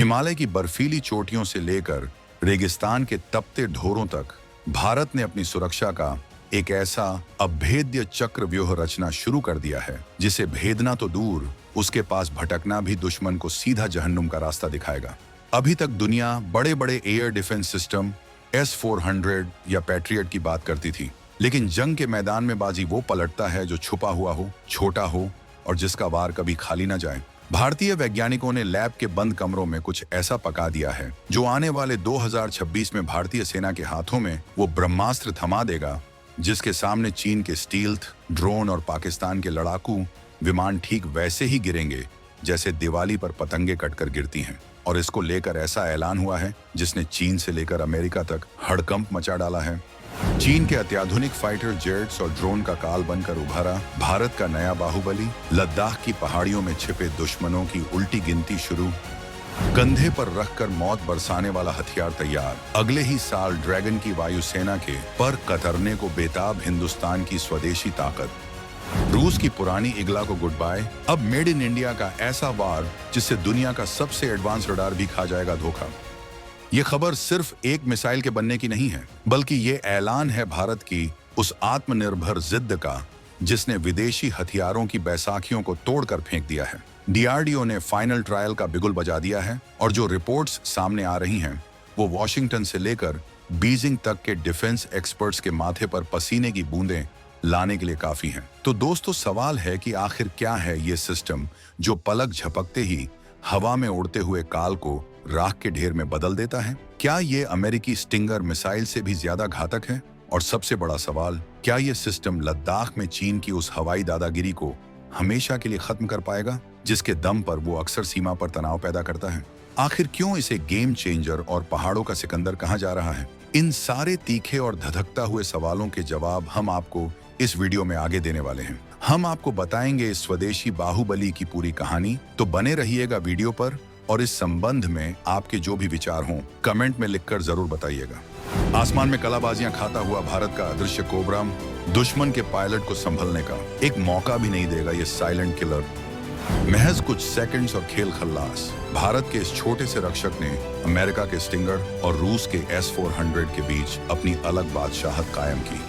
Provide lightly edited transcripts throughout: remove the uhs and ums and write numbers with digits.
हिमालय की बर्फीली चोटियों से लेकर रेगिस्तान के तपते ढोरों तक भारत ने अपनी सुरक्षा का एक ऐसा अभेद्य चक्रव्यूह रचना शुरू कर दिया है जिसे भेदना तो दूर, उसके पास भटकना भी दुश्मन को सीधा जहन्नुम का रास्ता दिखाएगा। अभी तक दुनिया बड़े बड़े एयर डिफेंस सिस्टम S-400 या पैट्रियट की बात करती थी, लेकिन जंग के मैदान में बाजी वो पलटता है जो छुपा हुआ हो, छोटा हो और जिसका वार कभी खाली ना जाए। भारतीय वैज्ञानिकों ने लैब के बंद कमरों में कुछ ऐसा पका दिया है जो आने वाले 2026 में भारतीय सेना के हाथों में वो ब्रह्मास्त्र थमा देगा जिसके सामने चीन के स्टील्थ ड्रोन और पाकिस्तान के लड़ाकू विमान ठीक वैसे ही गिरेंगे जैसे दिवाली पर पतंगे कटकर गिरती हैं। और इसको लेकर ऐसा ऐलान हुआ है जिसने चीन से लेकर अमेरिका तक हड़कंप मचा डाला है। चीन के अत्याधुनिक फाइटर जेट्स और ड्रोन का काल बनकर उभरा भारत का नया बाहुबली। लद्दाख की पहाड़ियों में छिपे दुश्मनों की उल्टी गिनती शुरू। कंधे पर रखकर मौत बरसाने वाला हथियार तैयार। अगले ही साल ड्रैगन की वायुसेना के पर कतरने को बेताब हिंदुस्तान की स्वदेशी ताकत। रूस की पुरानी इगला को गुड बाय। अब मेड इन इंडिया का ऐसा वार जिससे दुनिया का सबसे एडवांस रडार भी खा जाएगा धोखा। ये खबर सिर्फ एक मिसाइल के बनने की नहीं है, बल्कि ये ऐलान है भारत की उस आत्मनिर्भर जिद्द का जिसने विदेशी हथियारों की बैसाखियों को तोड़कर फेंक दिया है। DRDO ने फाइनल ट्रायल का बिगुल बजा दिया है और जो रिपोर्ट्स सामने आ रही हैं वो वॉशिंगटन से लेकर बीजिंग तक के डिफेंस एक्सपर्ट्स के माथे पर पसीने की बूंदें लाने के लिए काफी हैं। तो दोस्तों, सवाल है कि आखिर क्या है ये सिस्टम जो पलक झपकते ही हवा में उड़ते हुए काल को राख के ढेर में बदल देता है? क्या ये अमेरिकी स्टिंगर मिसाइल से भी ज्यादा घातक है? और सबसे बड़ा सवाल, क्या ये सिस्टम लद्दाख में चीन की उस हवाई दादागिरी को हमेशा के लिए खत्म कर पाएगा जिसके दम पर वो अक्सर सीमा पर तनाव पैदा करता है? आखिर क्यों इसे गेम चेंजर और पहाड़ों का सिकंदर कहा जा रहा है? इन सारे तीखे और धधकता हुए सवालों के जवाब हम आपको इस वीडियो में आगे देने वाले हैं। हम आपको बताएंगे इस स्वदेशी बाहुबली की पूरी कहानी, तो बने रहिएगा वीडियो पर और इस संबंध में आपके जो भी विचार हों कमेंट में लिखकर जरूर बताइएगा। आसमान में कलाबाजियां खाता हुआ भारत का अदृश्य कोबरा दुश्मन के पायलट को संभलने का एक मौका भी नहीं देगा। ये साइलेंट किलर महज कुछ सेकंड्स और खेल खल्लास। भारत के इस छोटे से रक्षक ने अमेरिका के स्टिंगर और रूस के S-400 के बीच अपनी अलग बादशाहत कायम की।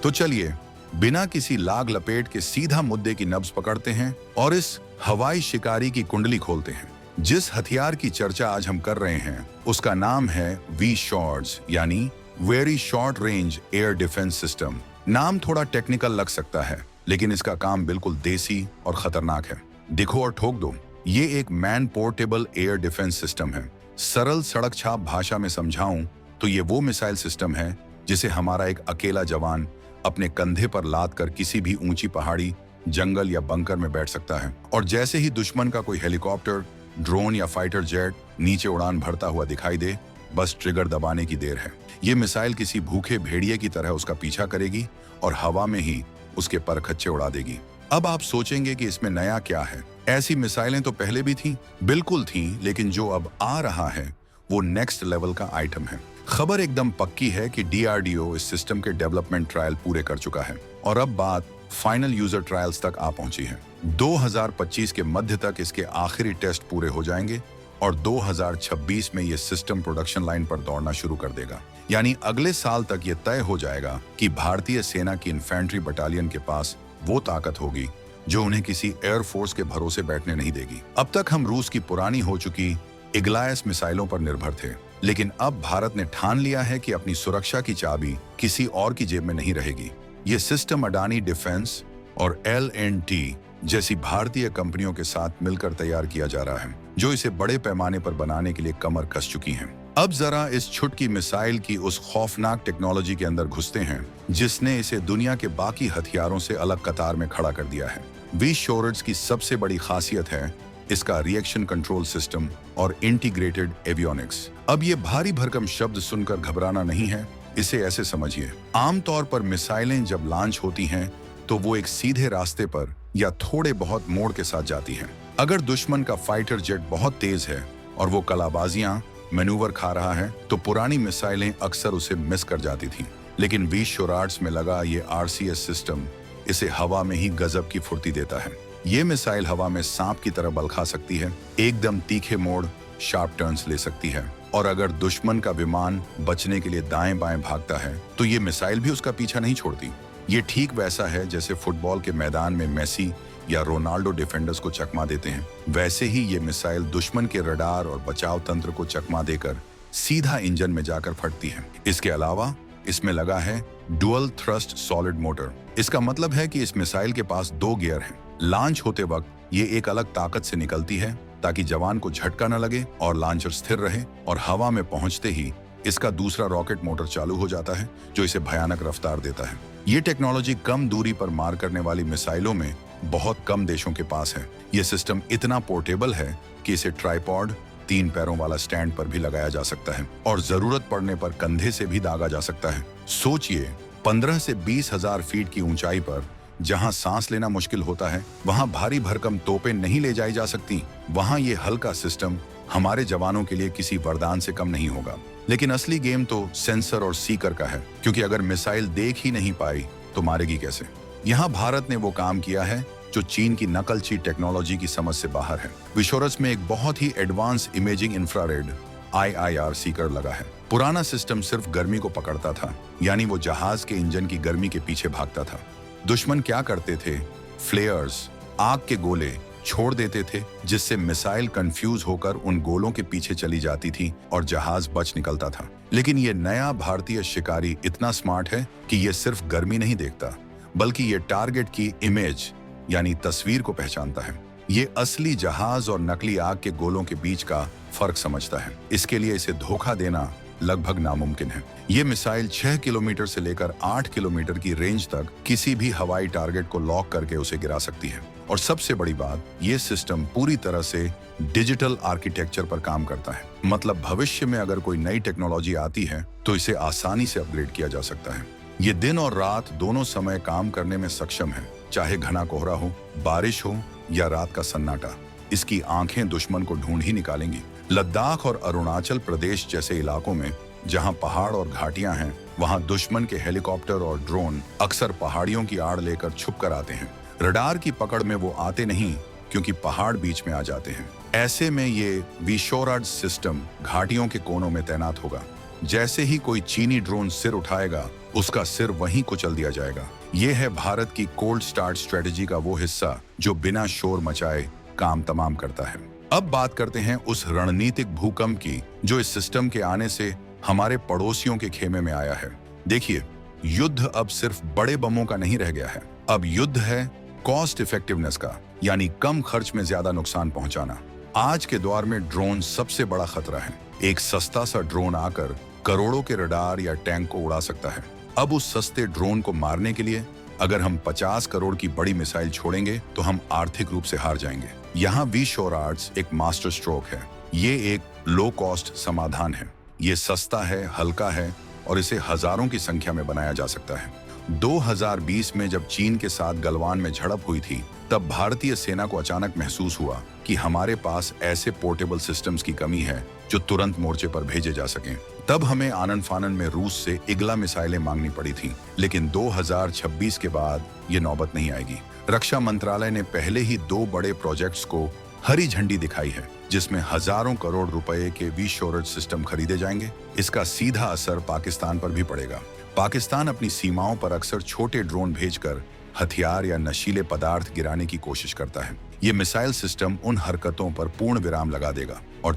तो चलिए बिना किसी लाग लपेट के सीधा मुद्दे की नब्ज पकड़ते हैं और इस हवाई शिकारी की कुंडली खोलते हैं। जिस हथियार की चर्चा आज हम कर रहे हैं उसका नाम है V-SHORADS यानी very short range air defence system. नाम थोड़ा टेक्निकल लग सकता है, लेकिन इसका काम बिल्कुल देसी और खतरनाक है। दिखो और ठोक दो, ये एक man portable air defence system है। सरल सड़क छाप भाषा में समझाऊं तो ये वो मिसाइल सिस्टम है जिसे हमारा एक अकेला जवान अपने कंधे पर लाद कर किसी भी ऊंची पहाड़ी, जंगल या बंकर में बैठ सकता है और जैसे ही दुश्मन का कोई हेलीकॉप्टर, ड्रोन या फाइटर जेट नीचे उड़ान भरता हुआ दिखाई दे, बस ट्रिगर दबाने की देर है। ये मिसाइल किसी भूखे भेड़िए की तरह उसका पीछा करेगी और हवा में ही उसके परखच्चे उड़ा देगी। अब आप सोचेंगे कि इसमें नया क्या है? ऐसी मिसाइलें तो पहले भी थीं, बिल्कुल थीं, लेकिन जो अब आ रहा है वो नेक्स्ट लेवल का आइटम है। खबर एकदम पक्की है कि DRDO इस सिस्टम के डेवलपमेंट ट्रायल पूरे कर चुका है और अब बात फाइनल यूजर ट्रायल्स तक आ पहुंची है। 2025 के मध्य तक इसके आखिरी टेस्ट पूरे हो जाएंगे और 2026 में ये सिस्टम प्रोडक्शन लाइन पर दौड़ना शुरू कर देगा। यानी अगले साल तक ये तय हो जाएगा कि भारतीय सेना की इन्फेंट्री बटालियन के पास वो ताकत होगी जो उन्हें किसी एयरफोर्स के भरोसे बैठने नहीं देगी। अब तक हम रूस की पुरानी हो चुकी इग्लायस मिसाइलों पर निर्भर थे, लेकिन अब भारत ने ठान लिया है कि अपनी सुरक्षा की चाबी किसी और की जेब में नहीं रहेगी। ये सिस्टम अडानी डिफेंस और L&T जैसी भारतीय कंपनियों के साथ मिलकर तैयार किया जा रहा है, जो इसे बड़े पैमाने पर बनाने के लिए कमर कस चुकी हैं। अब जरा इस छुटकी मिसाइल की उस खौफनाक टेक्नोलॉजी के अंदर घुसते हैं जिसने इसे दुनिया के बाकी हथियारों से अलग कतार में खड़ा कर दिया है। V-SHORADS की सबसे बड़ी खासियत है इसका रिएक्शन कंट्रोल सिस्टम और इंटीग्रेटेड एवियोनिक्स। अब ये भारी भरकम शब्द सुनकर घबराना नहीं है, इसे ऐसे समझिए। आमतौर पर मिसाइलें जब लॉन्च होती हैं तो वो एक सीधे रास्ते पर या थोड़े बहुत मोड़ के साथ जाती हैं। अगर दुश्मन का फाइटर जेट बहुत तेज है और वो कलाबाजियां मैनूवर खा रहा है तो पुरानी मिसाइलें अक्सर उसे मिस कर जाती थीं। लेकिन V-SHORADS में लगा ये RCS सिस्टम इसे हवा में ही गजब की फुर्ती देता है। ये मिसाइल हवा में सांप की तरह बल खा सकती है, एकदम तीखे मोड़ शार्प टर्न्स ले सकती है, और अगर दुश्मन का विमान बचने के लिए दाएं बाएं भागता है तो ये मिसाइल भी उसका पीछा नहीं छोड़ती। ये ठीक वैसा है जैसे फुटबॉल के मैदान में मेसी या रोनाल्डो डिफेंडर्स को चकमा देते हैं, वैसे ही ये मिसाइल दुश्मन के रडार और बचाव तंत्र को चकमा देकर सीधा इंजन में जाकर फटती है। इसके अलावा इसमें लगा है डुअल थ्रस्ट सॉलिड मोटर। इसका मतलब है कि इस मिसाइल के पास 2 गियर हैं। लॉन्च होते वक्त ये एक अलग ताकत से निकलती है ताकि जवान को झटका न लगे और लॉन्चर स्थिर रहे, और हवा में पहुंचते ही इसका दूसरा रॉकेट मोटर चालू हो जाता है जो इसे भयानक रफ्तार देता है। ये टेक्नोलॉजी कम दूरी पर मार करने वाली मिसाइलों में बहुत कम देशों के पास है। ये सिस्टम इतना पोर्टेबल है कि इसे ट्राइपॉड 3 पैरों वाला स्टैंड पर भी लगाया जा सकता है और जरूरत पड़ने पर कंधे से भी दागा जा सकता है। सोचिए, 15 से 20 हजार फीट की ऊंचाई पर जहां सांस लेना मुश्किल होता है, वहां भारी भरकम तोपें नहीं ले जाई जा सकती। वहां ये हल्का सिस्टम हमारे जवानों के लिए किसी वरदान से कम नहीं होगा। लेकिन असली गेम तो सेंसर और सीकर का है, क्योंकि अगर मिसाइल देख ही नहीं पाई तो मारेगी कैसे। यहाँ भारत ने वो काम किया है जो चीन की नकलची टेक्नोलॉजी की समझ से बाहर है। विशोरस में एक बहुत ही advance imaging infrared IIR seeker लगा है। पुराना सिस्टम सिर्फ गर्मी को पकड़ता था, यानी वो जहाज के इंजन की गर्मी के पीछे भागता था। दुश्मन क्या करते थे, फ्लेयर्स, आग के गोले छोड़ देते थे, जिससे मिसाइल कंफ्यूज होकर उन गोलों के पीछे चली जाती थी और जहाज बच निकलता था। लेकिन ये नया भारतीय शिकारी इतना स्मार्ट है कि ये सिर्फ गर्मी नहीं देखता, बल्कि ये टारगेट की इमेज यानी तस्वीर को पहचानता है। ये असली जहाज और नकली आग के गोलों के बीच का फर्क समझता है। इसके लिए इसे धोखा देना लगभग नामुमकिन है। ये मिसाइल 6 किलोमीटर से लेकर 8 किलोमीटर की रेंज तक किसी भी हवाई टारगेट को लॉक करके उसे गिरा सकती है। और सबसे बड़ी बात, ये सिस्टम पूरी तरह से डिजिटल आर्किटेक्चर पर काम करता है। मतलब भविष्य में अगर कोई नई टेक्नोलॉजी आती है तो इसे आसानी से अपग्रेड किया जा सकता है। ये दिन और रात दोनों समय काम करने में सक्षम है, चाहे घना कोहरा हो, बारिश हो या रात का सन्नाटा। इसकी आंखें दुश्मन को ढूंढ ही निकालेंगी। लद्दाख और अरुणाचल प्रदेश जैसे इलाकों में जहां पहाड़ और घाटियां हैं, वहां दुश्मन के हेलीकॉप्टर और ड्रोन अक्सर पहाड़ियों की आड़ लेकर छुप कर आते हैं। रडार की पकड़ में वो आते नहीं, क्योंकि पहाड़ बीच में आ जाते हैं। ऐसे में ये विशोराड सिस्टम घाटियों के कोनों में तैनात होगा। जैसे ही कोई चीनी ड्रोन सिर उठाएगा, उसका सिर वहीं कुचल दिया जाएगा। ये है भारत की कोल्ड स्टार्ट स्ट्रेटेजी का वो हिस्सा जो बिना शोर मचाए काम तमाम करता है। अब बात करते हैं उस रणनीतिक भूकंप की जो इस सिस्टम के आने से हमारे पड़ोसियों के खेमे में आया है। देखिए, युद्ध अब सिर्फ बड़े बमों का नहीं रह गया है। अब युद्ध है कॉस्ट इफेक्टिवनेस का, यानी कम खर्च में ज्यादा नुकसान पहुंचाना। आज के दौर में ड्रोन सबसे बड़ा खतरा है। एक सस्ता सा ड्रोन आकर करोड़ों के रडार या टैंक को उड़ा सकता है। अब उस सस्ते ड्रोन को मारने के लिए अगर हम 50 करोड़ की बड़ी मिसाइल छोड़ेंगे तो हम आर्थिक रूप से हार जाएंगे। यहाँ विशोराड्स एक मास्टर स्ट्रोक है। ये एक लो कॉस्ट समाधान है। ये सस्ता है, हल्का है और इसे हजारों की संख्या में बनाया जा सकता है। 2020 में जब चीन के साथ गलवान में झड़प हुई थी, तब भारतीय सेना को अचानक महसूस हुआ कि हमारे पास ऐसे पोर्टेबल सिस्टम्स की कमी है जो तुरंत मोर्चे पर भेजे जा सकें। तब हमें आनन फानन में रूस से इगला मिसाइलें मांगनी पड़ी थीं। लेकिन 2026 के बाद ये नौबत नहीं आएगी। रक्षा मंत्रालय ने पहले ही 2 बड़े प्रोजेक्ट्स को हरी झंडी दिखाई है, जिसमें हजारों करोड़ रुपए के विशोराड सिस्टम खरीदे जाएंगे। इसका सीधा असर पाकिस्तान पर भी पड़ेगा। पाकिस्तान अपनी सीमाओं पर अक्सर छोटे ड्रोन भेजकर हथियार या नशीले पदार्थ गिराने की कोशिश करता है। ये मिसाइल सिस्टम उन हरकतों पर पूर्ण विराम लगा देगा। और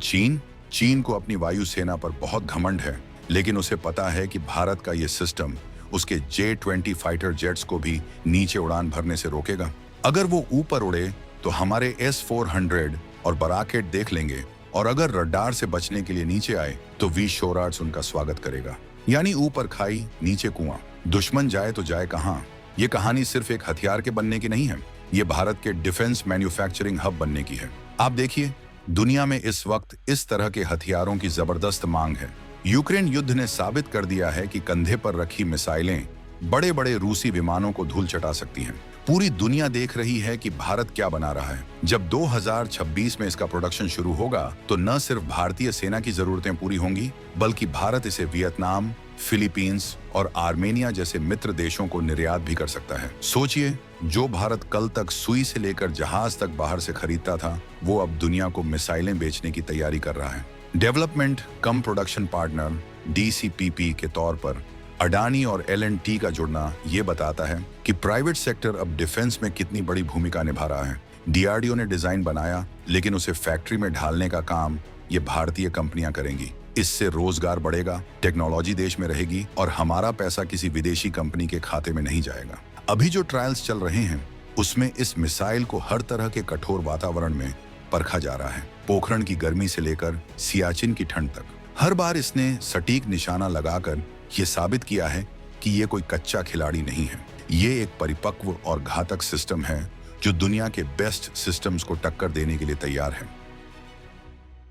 चीन को अपनी वायुसेना पर बहुत घमंड है, लेकिन उसे पता है कि भारत का ये सिस्टम उसके J-20 फाइटर जेट्स को भी नीचे उड़ान भरने से रोकेगा। अगर वो ऊपर उड़े तो हमारे S-400 और बराकेट देख लेंगे, और अगर रडार से बचने के लिए नीचे आए तो विशोराड्स उनका स्वागत करेगा। यानी ऊपर खाई, नीचे कुआं। दुश्मन जाए तो जाए कहां। ये कहानी सिर्फ एक हथियार के बनने की नहीं है, ये भारत के डिफेंस मैन्युफैक्चरिंग हब बनने की है। आप देखिए, दुनिया में इस वक्त इस तरह के हथियारों की जबरदस्त मांग है। यूक्रेन युद्ध ने साबित कर दिया है कि कंधे पर रखी मिसाइलें बड़े बड़े रूसी विमानों को धूल चटा सकती हैं। पूरी दुनिया देख रही है कि भारत क्या बना रहा है। जब 2026 में इसका प्रोडक्शन शुरू होगा तो न सिर्फ भारतीय सेना की जरूरतें पूरी होंगी, बल्कि भारत इसे वियतनाम, फिलीपींस और आर्मेनिया जैसे मित्र देशों को निर्यात भी कर सकता है। सोचिए, जो भारत कल तक सुई से लेकर जहाज तक बाहर से खरीदता था, वो अब दुनिया को मिसाइलें बेचने की तैयारी कर रहा है। डेवलपमेंट कम प्रोडक्शन पार्टनर DCPP के तौर पर अडानी और L&T का जुड़ना ये बताता है कि प्राइवेट सेक्टर अब डिफेंस में कितनी बड़ी भूमिका निभा रहा है। DRDO ने डिजाइन बनाया, लेकिन उसे फैक्ट्री में ढालने का काम ये भारतीय कंपनियां करेंगी। इससे रोजगार बढ़ेगा, टेक्नोलॉजी देश में रहेगी और हमारा पैसा किसी विदेशी कंपनी के खाते में नहीं जाएगा। अभी जो ट्रायल्स चल रहे हैं उसमें इस मिसाइल को हर तरह के कठोर वातावरण में परखा जा रहा है। पोखरण की गर्मी से लेकर सियाचिन की ठंड तक हर बार इसने सटीक निशाना लगाकर ये साबित किया है कि ये कोई कच्चा खिलाड़ी नहीं है। ये एक परिपक्व और घातक सिस्टम है जो दुनिया के बेस्ट सिस्टम्स को टक्कर देने के लिए तैयार है।